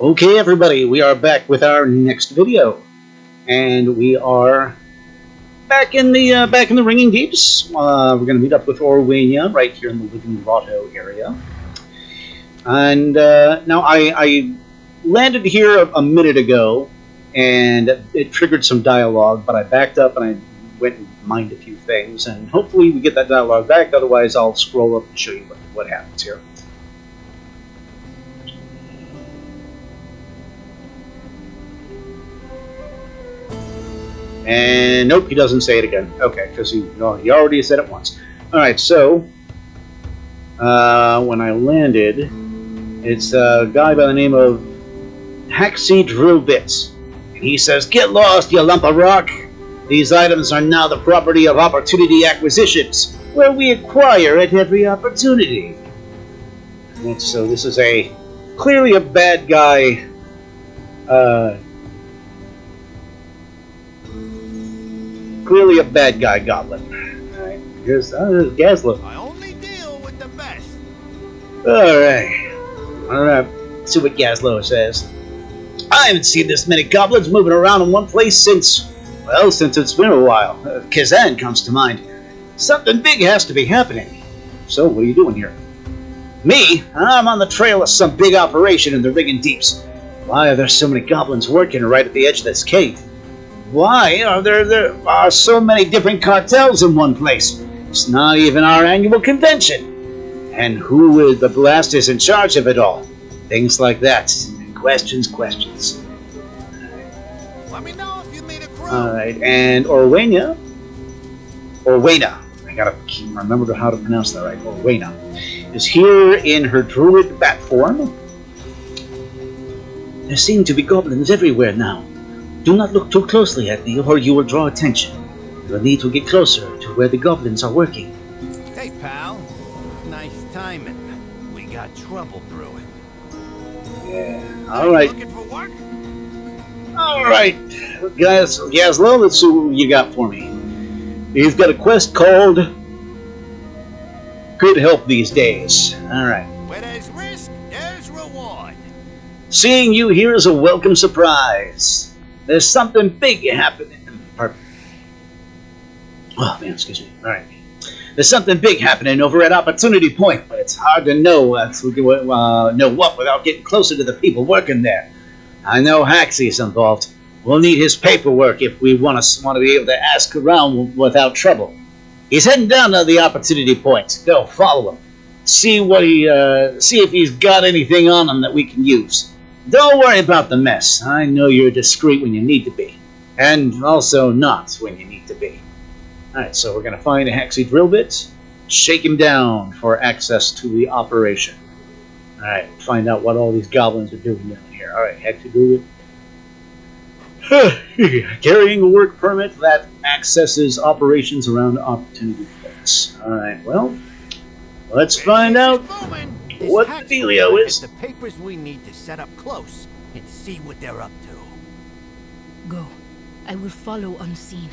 Okay, everybody, we are back with our next video, and we are back in the Ringing Deeps. We're going to meet up with Orwania right here in the Living Grotto area. And now I landed here a minute ago, and it triggered some dialogue, but I backed up and I went and mined a few things, and hopefully we get that dialogue back. Otherwise, I'll scroll up and show you what happens here. And nope, he doesn't say it again. Okay, because he already said it once. Alright, so when I landed, it's a guy by the name of Haxie Drillbit. And he says, "Get lost, you lump of rock! These items are now the property of Opportunity Acquisitions, where we acquire at every opportunity." And so this is clearly a bad guy. Clearly a bad guy goblin. Alright, here's Gazlo. I only deal with the best. Alright, let's see what Gazlo says. "I haven't seen this many goblins moving around in one place since it's been a while. Kazan comes to mind. Something big has to be happening. So, what are you doing here?" "Me? I'm on the trail of some big operation in the Ringing Deeps. Why are there so many goblins working right at the edge of this cave? Why are there are so many different cartels in one place? It's not even our annual convention. And who is the blast is in charge of it all? Things like that. Questions. Let me know if you meet a crew." Alright, and Orwania. I gotta remember how to pronounce that right. Orwania is here in her druid bat form. "There seem to be goblins everywhere now. Do not look too closely at me, or you will draw attention. You will need to get closer to where the goblins are working." Hey, pal. Nice timing. We got trouble brewing. Yeah. Alright. Looking for work? Alright. Guys, Gazlo, let's see what you got for me. He's got a quest called Good Help These Days. Alright. Where there's risk, there's reward. "Seeing you here is a welcome surprise. There's something big happening." Oh, man, excuse me. Alright. "There's something big happening over at Opportunity Point, but it's hard to know what without getting closer to the people working there. I know Haxie's involved. We'll need his paperwork if we want to be able to ask around without trouble. He's heading down to the Opportunity Point. Go, follow him. See if he's got anything on him that we can use. Don't worry about the mess. I know you're discreet when you need to be. And also not when you need to be." Alright, so we're going to find a Haxie Drillbit, shake him down for access to the operation. Alright, find out what all these goblins are doing down here. Alright, Haxie Drillbit. "Carrying a work permit that accesses operations around Opportunity Points." Alright, well, let's find out what the dealio is. The papers we need to set up close and see what they're up to. Go. I will follow unseen.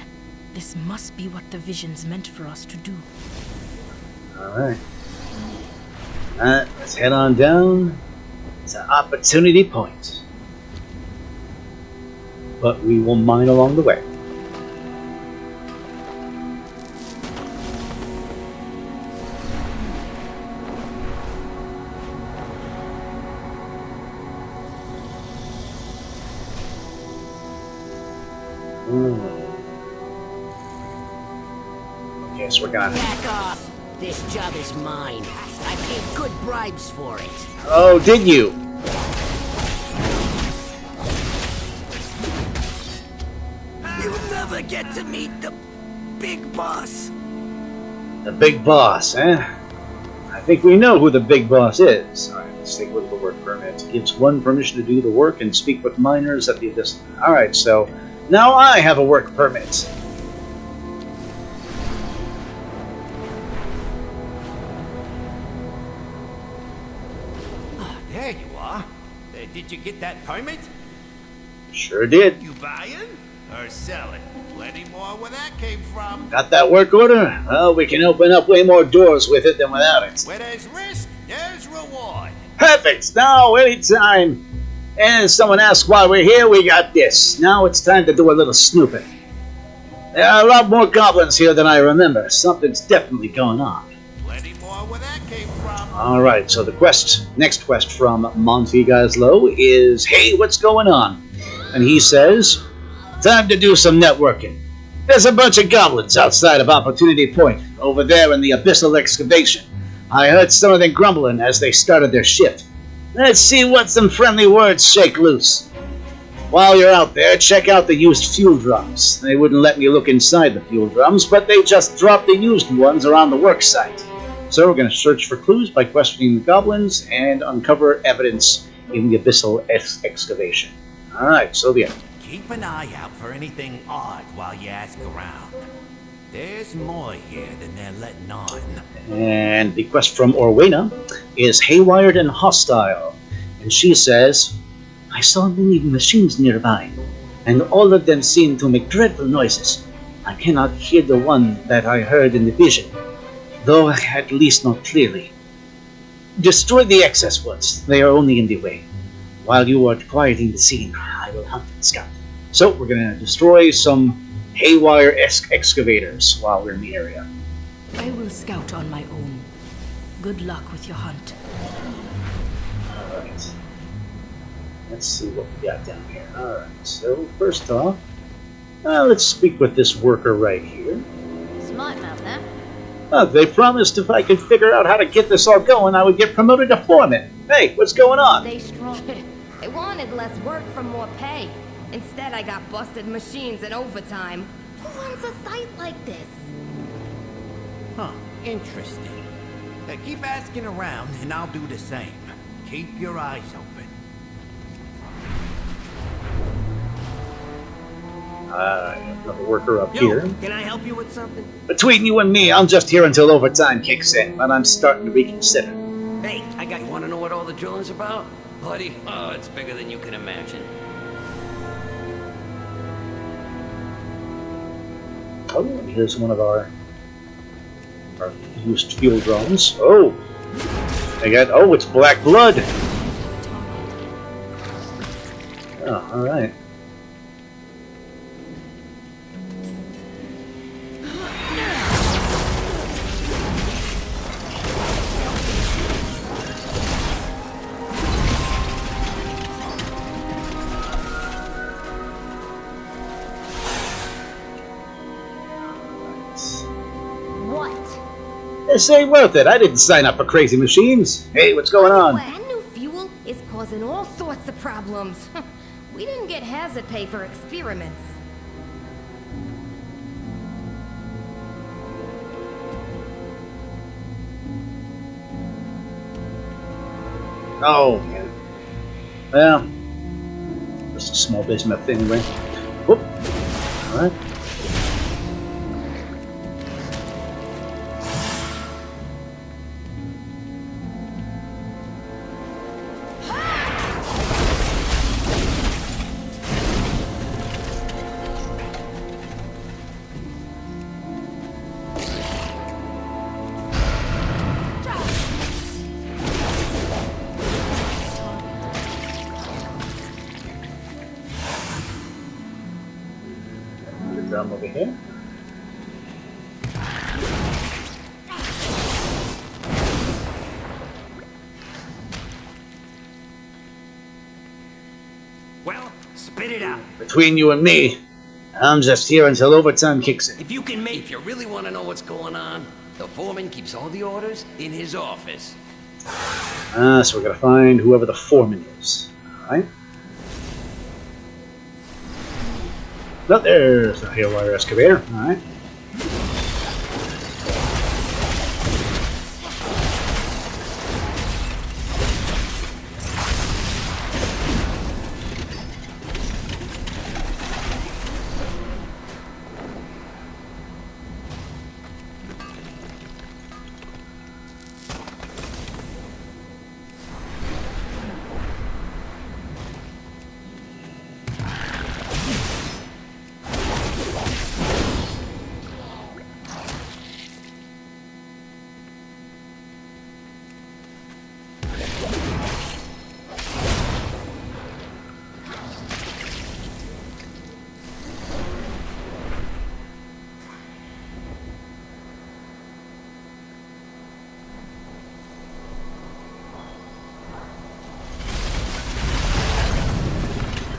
This must be what the visions meant for us to do. Alright. Let's head on down to Opportunity Point. But we will mine along the way. Okay, so we're gonna... Back off! This job is mine. I paid good bribes for it. Oh, did you? You'll never get to meet the big boss. The big boss, eh? I think we know who the big boss is. Alright, let's take a look at the work permit. It gives one permission to do the work and speak with miners at the distance. Alright, so now I have a work permit. There you are. Did you get that permit? Sure did. You buying or selling? Plenty more where that came from. Got that work order? Well, we can open up way more doors with it than without it. Where there's risk, there's reward. Perfect! Now, anytime. And someone asked why we're here, we got this. Now it's time to do a little snooping. There are a lot more goblins here than I remember. Something's definitely going on. Plenty more where that came from. Alright, so the next quest from Monty Goslow is, hey, what's going on? And he says, time to do some networking. There's a bunch of goblins outside of Opportunity Point, over there in the abyssal excavation. I heard some of them grumbling as they started their shift. Let's see what some friendly words shake loose. While you're out there, check out the used fuel drums. They wouldn't let me look inside the fuel drums, but they just dropped the used ones around the work site. So we're going to search for clues by questioning the goblins and uncover evidence in the abyssal excavation. Alright, so yeah. Keep an eye out for anything odd while you ask around. There's more here than they're letting on. And the quest from Orwena is haywired and hostile. And she says, I saw many machines nearby, and all of them seem to make dreadful noises. I cannot hear the one that I heard in the vision, though at least not clearly. Destroy the excess ones. They are only in the way. While you are quieting the scene, I will hunt and scout. So we're going to destroy some haywire-esque excavators while we're in the area. I will scout on my own. Good luck with your hunt. Alright. Let's see what we got down here. Alright, so first off, let's speak with this worker right here. Smart mouth, huh? They promised if I could figure out how to get this all going, I would get promoted to foreman. Hey, what's going on? Stay strong. They wanted less work for more pay. Instead, I got busted machines and overtime. Who runs a site like this? Huh, interesting. Keep asking around and I'll do the same. Keep your eyes open. Another worker up Yo, here. can I help you with something? Between you and me, I'm just here until overtime kicks in, but I'm starting to reconsider. Hey, you want to know what all the drilling's about? Buddy, oh, it's bigger than you can imagine. Oh, here's one of our used fuel drones. Oh, it's black blood. Oh, all right. This ain't worth it. I didn't sign up for crazy machines. Hey, what's going on? That new fuel is causing all sorts of problems. We didn't get hazard pay for experiments. Oh, man. Well, just a small bismuth anyway. Whoop. All right. Drum over here. Well, spit it out. Between you and me, I'm just here until overtime kicks in. If you really want to know what's going on, the foreman keeps all the orders in his office. So we're gonna find whoever the foreman is. Alright. Oh, there's the haywire excavator. Alright.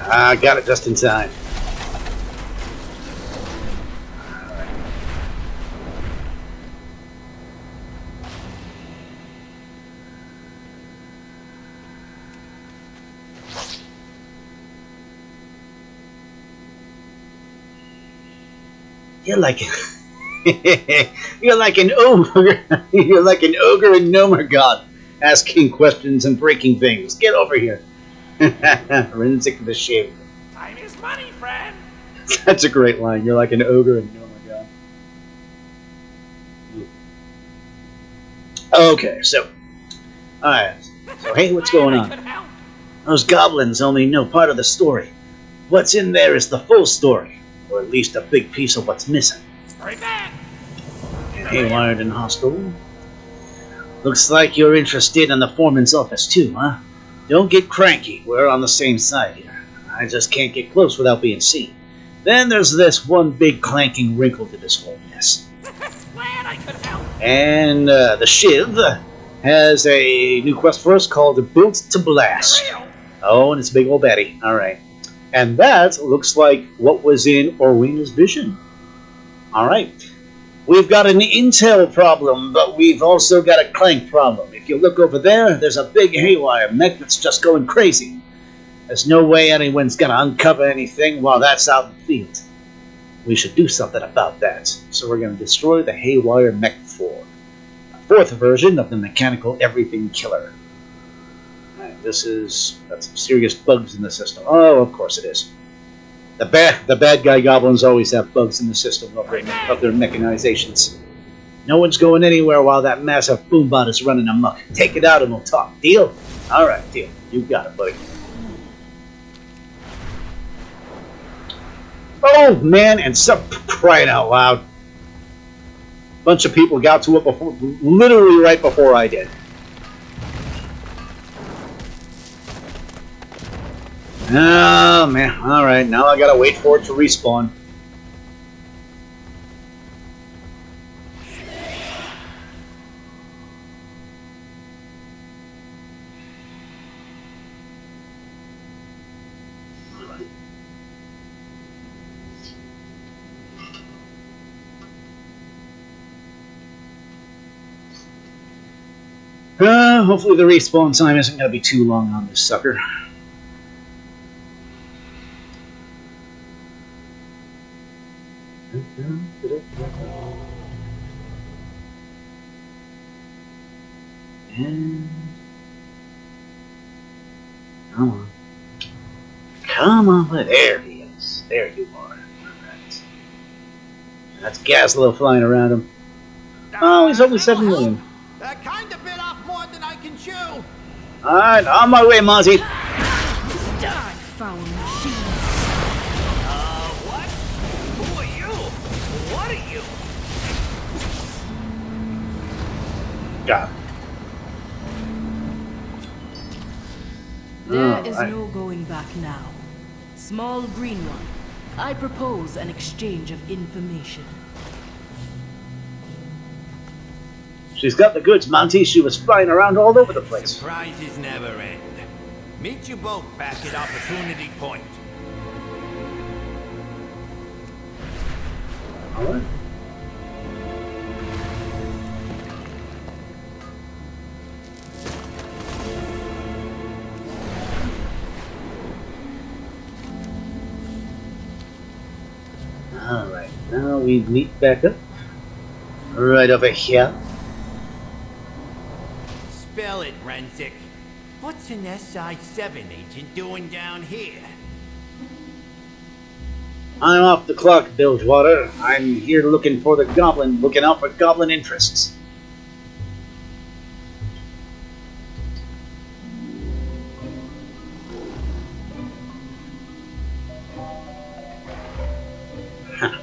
I got it just in time. You're like you're like an ogre. You're like an ogre in Nomergod, asking questions and breaking things. Get over here. Forensic the ship. Time is money, friend. That's a great line. You're like an ogre in Nomergod. Okay, so alright. So hey, what's going on? Those goblins only know part of the story. What's in there is the full story. Or at least a big piece of what's missing. Right back. Haywired and hostile. Looks like you're interested in the foreman's office too, huh? Don't get cranky. We're on the same side here. I just can't get close without being seen. Then there's this one big clanking wrinkle to this whole mess. Glad I could help. And the Shiv has a new quest for us called Built to Blast. Oh, and it's a big old baddie. Alright. And that looks like what was in Orwena's vision. Alright. We've got an intel problem, but we've also got a clank problem. If you look over there, there's a big haywire mech that's just going crazy. There's no way anyone's gonna uncover anything while that's out in the field. We should do something about that. So we're gonna destroy the haywire mech 4. A fourth version of the mechanical everything killer. That's some serious bugs in the system. Oh, of course it is. The bad guy goblins always have bugs in the system of their mechanizations. No one's going anywhere while that massive boombot is running amok. Take it out and we'll talk. Deal? Alright, deal. You got it, buddy. Oh, man, and some crying out loud. Bunch of people got to it before, literally right before I did. Oh, man. Alright, now I gotta wait for it to respawn. Hopefully the respawn time isn't gonna be too long on this sucker. And come on, there he is. There you are. Alright. That's Gaslow flying around him. Oh, he's only 7 million. That kind of bit off more than I can chew. Alright, on my way, Monty. Die, foul machine. What? Who are you? What are you? Got it. There is no going back now. Small green one, I propose an exchange of information. She's got the goods, Monty. She was flying around all over the place. Surprises never end. Meet you both back at Opportunity Point. Alright. Alright, now we meet back up. Right over here. Spell it, Renzik. What's an SI-7 agent doing down here? I'm off the clock, Bilgewater. I'm here looking out for goblin interests.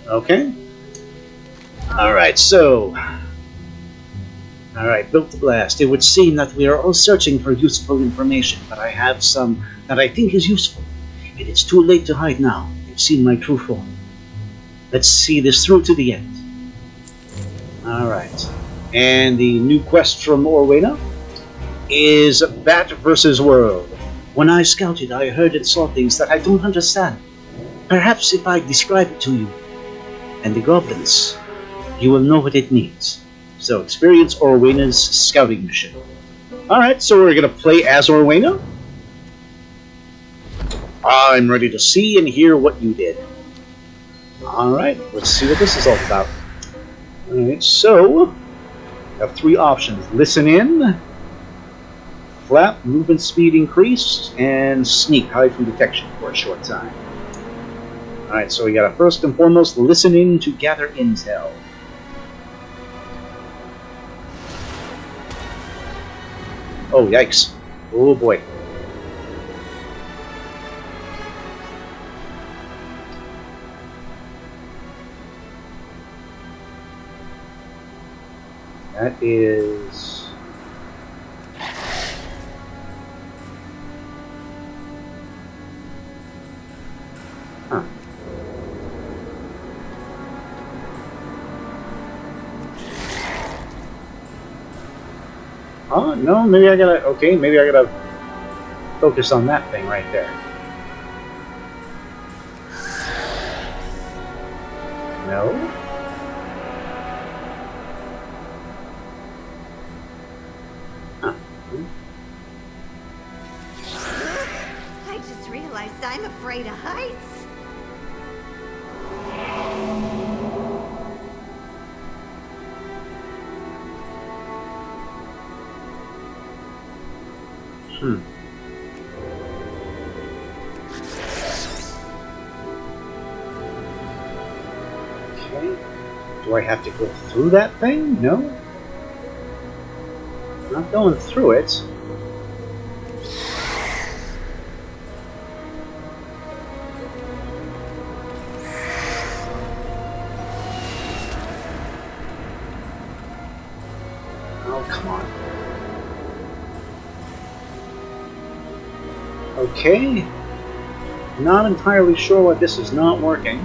Okay. Alright, so... Alright, Built to Blast. It would seem that we are all searching for useful information, but I have some that I think is useful. And it's too late to hide now. You've seen my true form. Let's see this through to the end. Alright. And the new quest from Orwena is Bat vs. World. When I scouted, I heard and saw things that I don't understand. Perhaps if I describe it to you, and the goblins, you will know what it means. So experience Orwena's scouting mission. Alright, so we're going to play as Orwena. I'm ready to see and hear what you did. Alright, let's see what this is all about. Alright, so I have 3 options. Listen in, flap, movement speed increase, and sneak, hide from detection for a short time. Alright, so we got to first and foremost listen in to gather intel. Oh, yikes. Oh boy. That is... Huh. Oh, no, maybe I gotta... Okay, maybe I gotta focus on that thing right there. No? I just realized I'm afraid of heights. Okay. Do I have to go through that thing? No? Not going through it. Oh, come on. Okay. Not entirely sure why this is not working.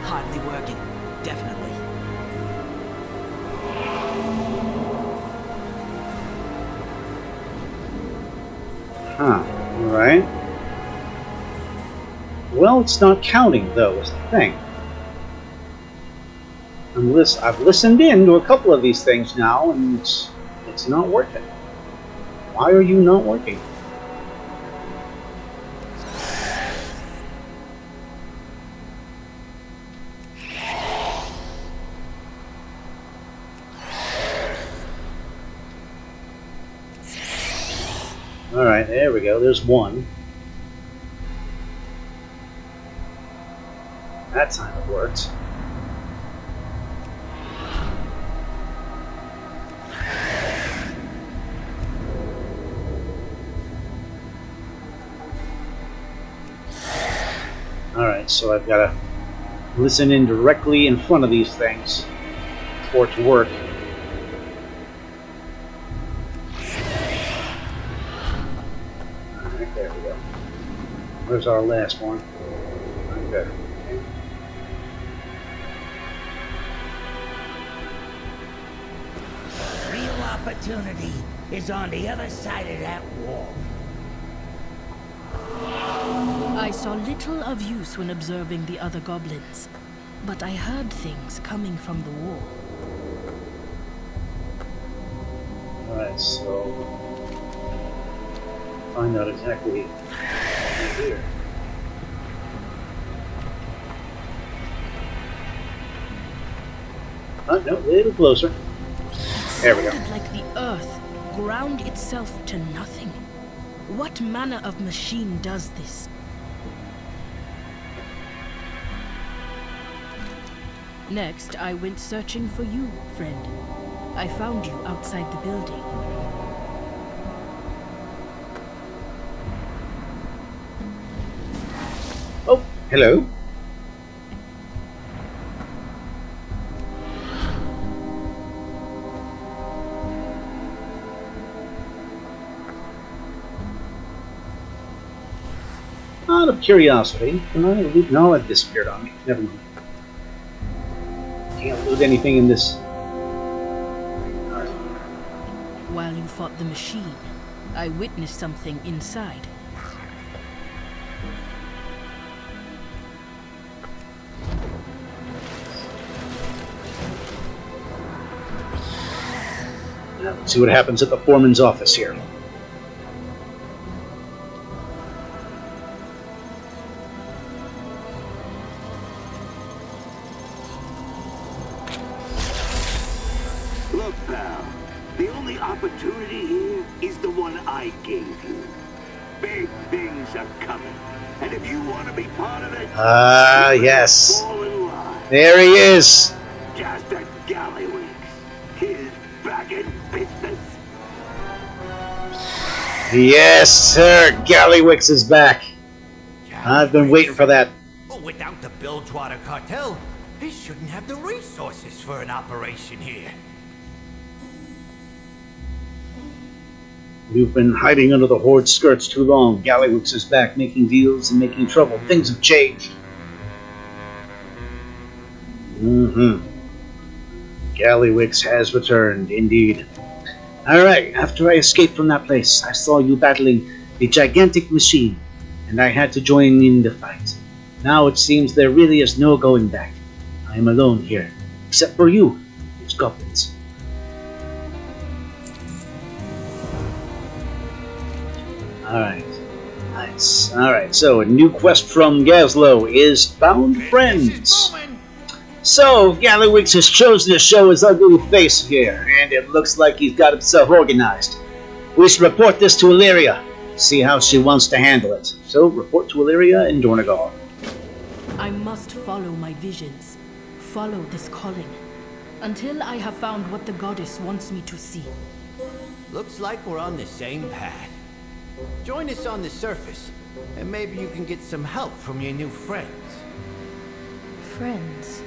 Hardly working. Definitely. Huh. Alright. Well, it's not counting, though, is the thing. I've listened in to a couple of these things now, and it's not working. Why are you not working? Alright, there we go. There's one. That time it worked. Alright, so I've got to listen in directly in front of these things for it to work. Alright, there we go. Where's our last one? Right there. Okay. Real opportunity is on the other side of that wall. I saw little of use when observing the other goblins, but I heard things coming from the wall. Alright, so find out exactly here. Oh, no, a little closer. There we go. Sounded like the earth ground itself to nothing. What manner of machine does this? Next, I went searching for you, friend. I found you outside the building. Oh, hello. Out of curiosity, can I loot? No, it disappeared on me. Never mind. Can't loot anything in this. Alright. while you fought the machine. I witnessed something inside. Now, let's see what happens at the foreman's office here. Look, pal, the only opportunity here is the one I gave you. Big things are coming, and if you want to be part of it, yes. fall in line. There he is. Just a Gallywix. He's back in business. Yes, sir. Gallywix is back. I've been waiting for that. But without the Bilgewater cartel, they shouldn't have the resources for an operation here. You've been hiding under the Horde's skirts too long. Gallywix is back, making deals and making trouble. Things have changed. Gallywix has returned, indeed. Alright, after I escaped from that place, I saw you battling the gigantic machine, and I had to join in the fight. Now it seems there really is no going back. I am alone here, except for you, these goblins. Alright. Nice. Alright, so a new quest from Gazlowe is Found Friends. So, Gallywix has chosen to show his ugly face here, and it looks like he's got himself organized. We should report this to Illyria, see how she wants to handle it. So, report to Illyria in Dornegal. I must follow my visions, follow this calling, until I have found what the goddess wants me to see. Looks like we're on the same path. Join us on the surface, and maybe you can get some help from your new friends. Friends?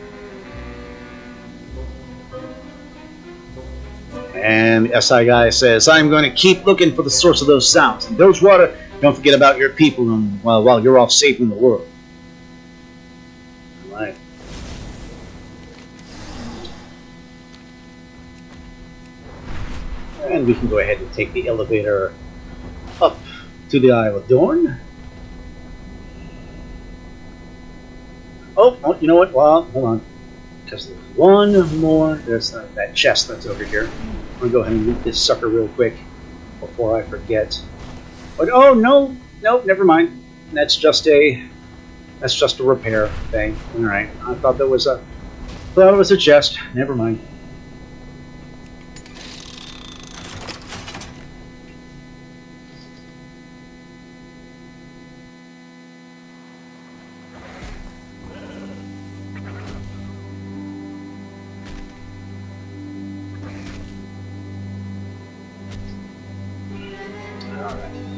And the SI guy says, I'm going to keep looking for the source of those sounds. And Bilgewater, don't forget about your people while you're off saving the world. Alright. And we can go ahead and take the elevator up to the Isle of Dorne. Oh, you know what? Well, hold on. Because there's one more. There's that chest that's over here. I'm going to go ahead and loot this sucker real quick before I forget. But oh no, never mind. That's just a repair thing. All right. I thought it was a chest. Never mind.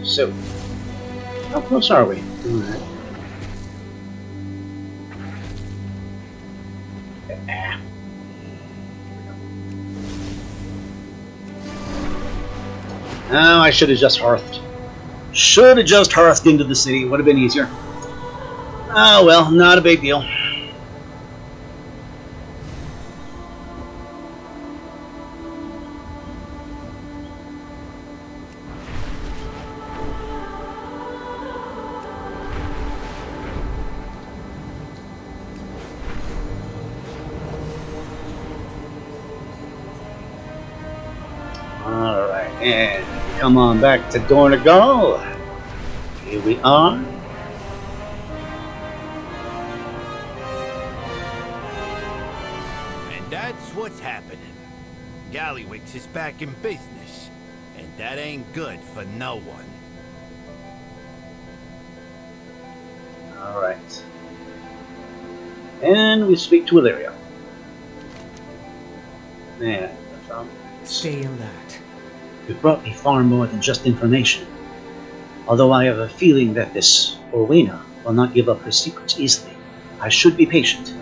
So, how close are we? Alright. Oh, I should have just hearthed. Should have just hearthed into the city. Would have been easier. Oh well, not a big deal. Alright, and come on back to Dornegal. Here we are. And that's what's happening. Gallywix is back in business, and that ain't good for no one. Alright. And we speak to Illyria. Man, Stay alert. you brought me far more than just information. Although I have a feeling that this Orwena will not give up her secrets easily, I should be patient.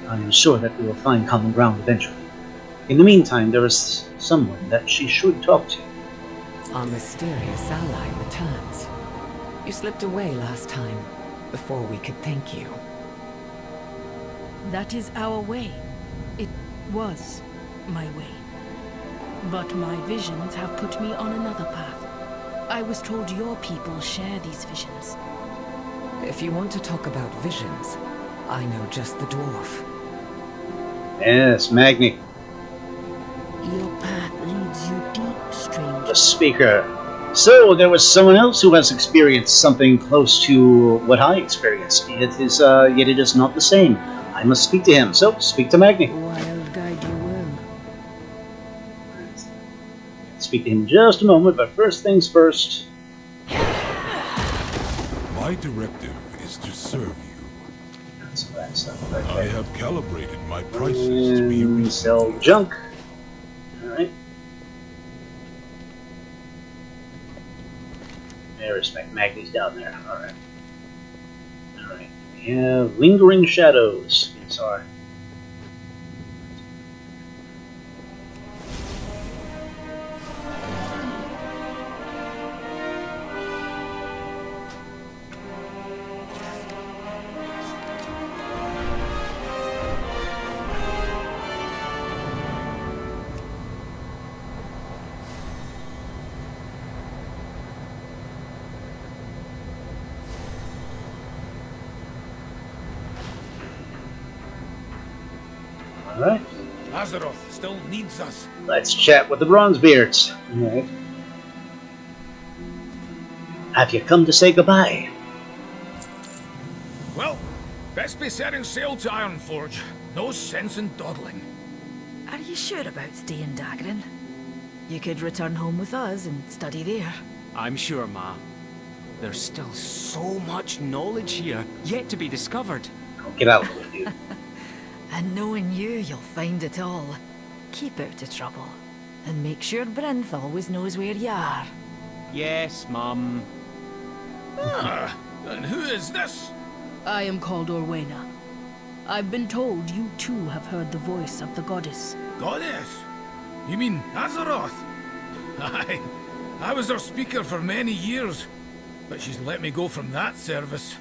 I am sure that we will find common ground eventually. In the meantime, there is someone that she should talk to. Our mysterious ally returns. You slipped away last time, before we could thank you. That is our way. It was my way. But my visions have put me on another path. I was told your people share these visions. If you want to talk about visions, I know just the dwarf. Yes, Magni, Your path leads you deep, stranger. the speaker. So there was someone else who has experienced something close to what I experienced. Yet it is not the same. I must speak to him. So speak to Magni. Wild guide you will. Speak to him in just a moment, but first things first. My directive is to serve you. That's that stuff. I Okay. have calibrated my prices to be And sell reasonable. junk. Alright. I respect Magni's down there. Alright. Alright. We have Lingering Shadows. Sorry. Alright. Azeroth still needs us. Let's chat with the Bronzebeards. Alright. Have you come to say goodbye? Well, best be setting sail to Ironforge. No sense in dawdling. Are you sure about staying Dagran? You could return home with us and study there. I'm sure, Ma. There's still so much knowledge here, yet to be discovered. Oh, get out of the way, dude. And knowing you, you'll find it all. Keep out of trouble. And make sure Brinth always knows where you are. Yes, Mum. Ah, and who is this? I am called Orwena. I've been told you too have heard the voice of the goddess. Goddess? You mean Azeroth? Aye, I was her speaker for many years, but she's let me go from that service.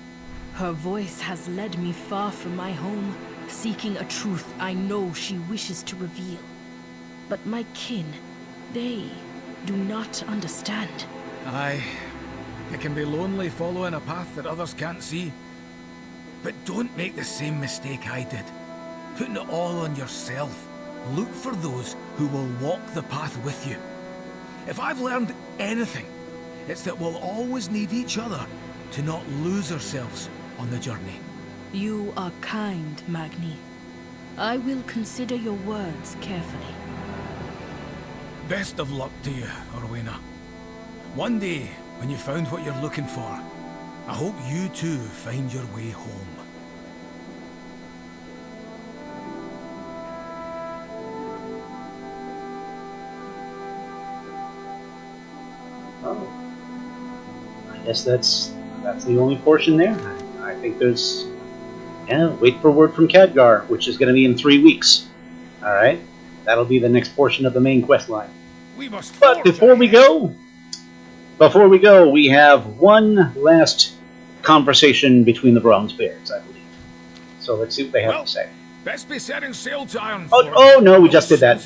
Her voice has led me far from my home, seeking a truth I know she wishes to reveal. But my kin, they do not understand. Aye, it can be lonely following a path that others can't see. But don't make the same mistake I did. Putting it all on yourself. Look for those who will walk the path with you. If I've learned anything, it's that we'll always need each other to not lose ourselves on the journey. You are kind, Magni. I will consider your words carefully. Best of luck to you, Orwena. One day, when you found what you're looking for, I hope you too find your way home. Oh. I guess that's the only portion there. I think there's... Yeah, wait for word from Khadgar, which is going to be in 3 weeks. Alright? That'll be the next portion of the main quest line. We must But before we go, we have one last conversation between the Bronzebeards, I believe. So let's see what they have to say. Best be setting sail to Ironforge. Oh no, we just did that.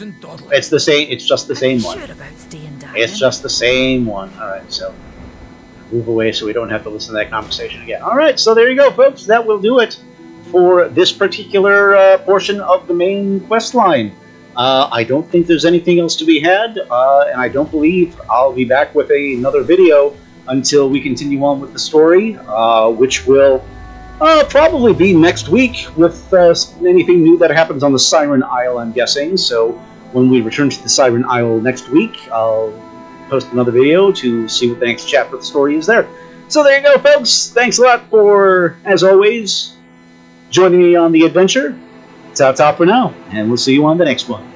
It's the same. It's just the same one. Sure about staying Dagran? It's just the same one. All right, so move away so we don't have to listen to that conversation again. All right, so there you go, folks. That will do it for this particular portion of the main quest line. I don't think there's anything else to be had, and I don't believe I'll be back with another video until we continue on with the story, which will probably be next week with anything new that happens on the Siren Isle, I'm guessing. So when we return to the Siren Isle next week, I'll post another video to see what the next chapter of the story is there. So there you go, folks. Thanks a lot for, as always, joining me on the adventure. Ta-ta for now, and we'll see you on the next one.